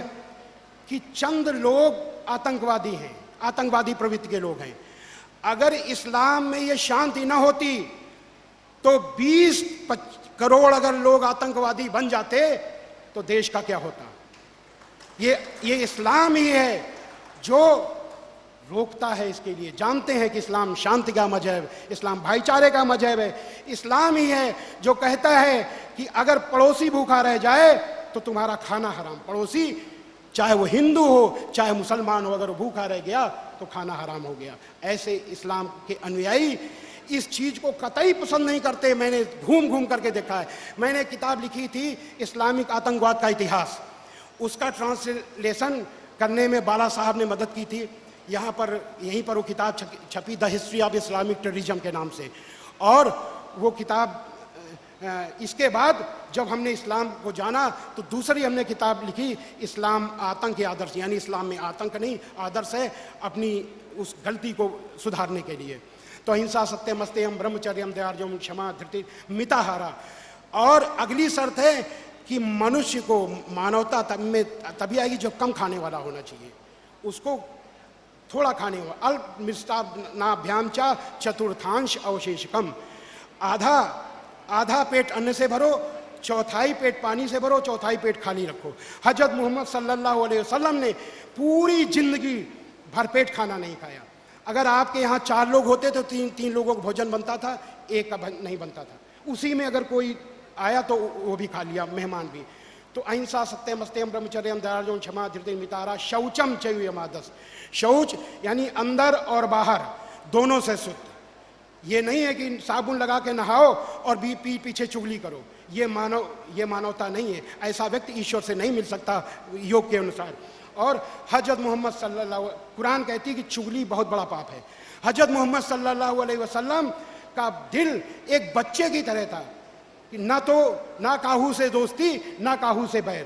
कि चंद लोग आतंकवादी हैं, आतंकवादी प्रवृत्ति के लोग हैं। अगर इस्लाम में ये शांति न होती तो 20 करोड़ अगर लोग आतंकवादी बन जाते तो देश का क्या होता। ये इस्लाम ही है जो रोकता है इसके लिए। जानते हैं कि इस्लाम शांति का मजहब, इस्लाम भाईचारे का मजहब है। इस्लाम ही है जो कहता है कि अगर पड़ोसी भूखा रह जाए तो तुम्हारा खाना हराम। पड़ोसी चाहे वो हिंदू हो चाहे मुसलमान हो, अगर वो भूखा रह गया तो खाना हराम हो गया। ऐसे इस्लाम के अनुयायी इस चीज़ को कतई पसंद नहीं करते। मैंने घूम घूम करके देखा है। मैंने किताब लिखी थी इस्लामिक आतंकवाद का इतिहास, उसका ट्रांसलेशन करने में बाला साहब ने मदद की थी। यहाँ पर यहीं पर वो किताब छपी, the history of Islamic terrorism के नाम से। और वो किताब इसके बाद जब हमने इस्लाम को जाना तो दूसरी हमने किताब लिखी, इस्लाम आतंक के आदर्श, यानी इस्लाम में आतंक नहीं, आदर्श है अपनी उस गलती को सुधारने के लिए। तो अहिंसा, सत्यम, अस्तेयम, ब्रह्मचर्यम, दयार्जम, क्षमा, धृति, मिताहारा। और अगली शर्त है कि मनुष्य को मानवता तभी आएगी जो कम खाने वाला होना चाहिए, उसको थोड़ा खाने वाला। अल्प मिष्टान्नाभ्याम च चतुर्थांश अवशेषकम। आधा पेट अन्न से भरो, चौथाई पेट पानी से भरो, चौथाई पेट खाली रखो। हजरत मोहम्मद सल्लल्लाहु अलैहि वसल्लम ने पूरी जिंदगी भरपेट खाना नहीं खाया। अगर आपके यहाँ 4 लोग होते तो तीन लोगों का भोजन बनता था, एक का नहीं बनता था। उसी में अगर कोई आया तो वो भी खा लिया, मेहमान भी। तो अहिंसा, सत्यम, अस्तेयम, ब्रह्मचर्यम, दयार्जम, क्षमा, धृति, मिताहारा, शौचम चयुयमादस। शौच यानी अंदर और बाहर दोनों से शुद्ध। ये नहीं है कि साबुन लगा के नहाओ और पीछे चुगली करो। ये मानवता नहीं है। ऐसा व्यक्ति ईश्वर से नहीं मिल सकता योग के अनुसार। और हजरत मोहम्मद सल्लल्लाहु, कुरान कहती है कि चुगली बहुत बड़ा पाप है। हजरत मोहम्मद सल्लल्लाहु अलैहि वसल्लम का दिल एक बच्चे की तरह था कि ना काहू से दोस्ती ना काहू से बैर।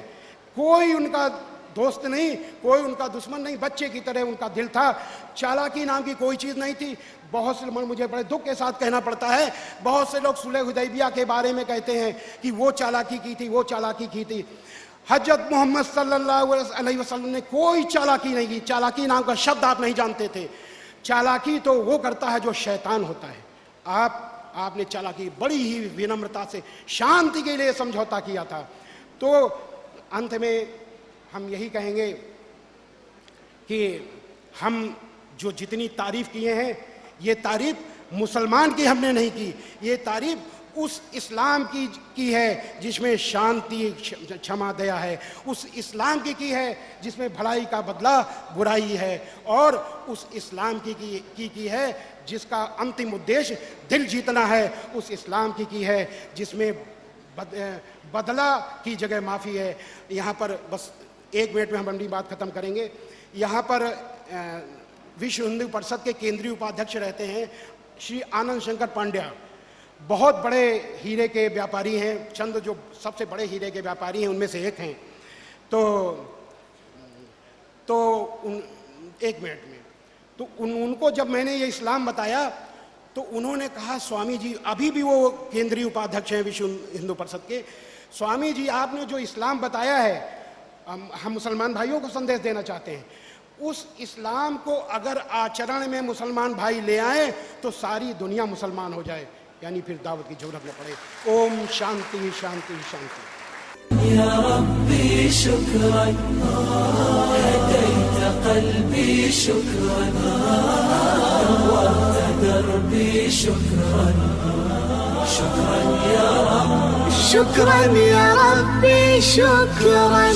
कोई उनका दोस्त नहीं, कोई उनका दुश्मन नहीं, बच्चे की तरह उनका दिल था। चालाकी नाम की कोई चीज़ नहीं थी। बहुत से, मुझे बड़े दुख के साथ कहना पड़ता है, बहुत से लोग सुलह हुदैबिया के बारे में कहते हैं कि वो चालाकी की थी, वो चालाकी की थी। हजरत मोहम्मद सल्लल्लाहु अलैहि वसल्लम ने कोई चालाकी नहीं की। चालाकी नाम का शब्द आप नहीं जानते थे। चालाकी तो वो करता है जो शैतान होता है। आपने चालाकी बड़ी ही विनम्रता से शांति के लिए समझौता किया था। तो अंत में हम यही कहेंगे कि हम जो जितनी तारीफ किए हैं, ये तारीफ मुसलमान की हमने नहीं की, ये तारीफ उस इस्लाम की है जिसमें शांति, क्षमा, दया है। उस इस्लाम की है जिसमें भलाई का बदला बुराई है। और उस इस्लाम की है जिसका अंतिम उद्देश्य दिल जीतना है। उस इस्लाम की है जिसमें बदला की जगह माफ़ी है। यहाँ पर बस 1 मिनट में हम अपनी बात ख़त्म करेंगे। यहाँ पर विश्व हिंदू परिषद के केंद्रीय उपाध्यक्ष रहते हैं श्री आनंद शंकर पांड्या। बहुत बड़े हीरे के व्यापारी हैं, चंद जो सबसे बड़े हीरे के व्यापारी हैं उनमें से एक हैं। तो 1 मिनट में तो उनको जब मैंने ये इस्लाम बताया तो उन्होंने कहा, स्वामी जी, अभी भी वो केंद्रीय उपाध्यक्ष हैं विश्व हिंदू परिषद के, स्वामी जी आपने जो इस्लाम बताया है, हम मुसलमान भाइयों को संदेश देना चाहते हैं। उस इस्लाम को अगर आचरण में मुसलमान भाई ले आए तो सारी दुनिया मुसलमान हो जाए, यानी फिर दावत की जरूरत न पड़े। ओम शांति शांति शांति। या रब्बी शुक्रन हदैत क़ल्बी शुक्रन नव्वरत दरबी शुक्रन शुक्रन या रब्बी शुक्रन या रब्बी शुक्रन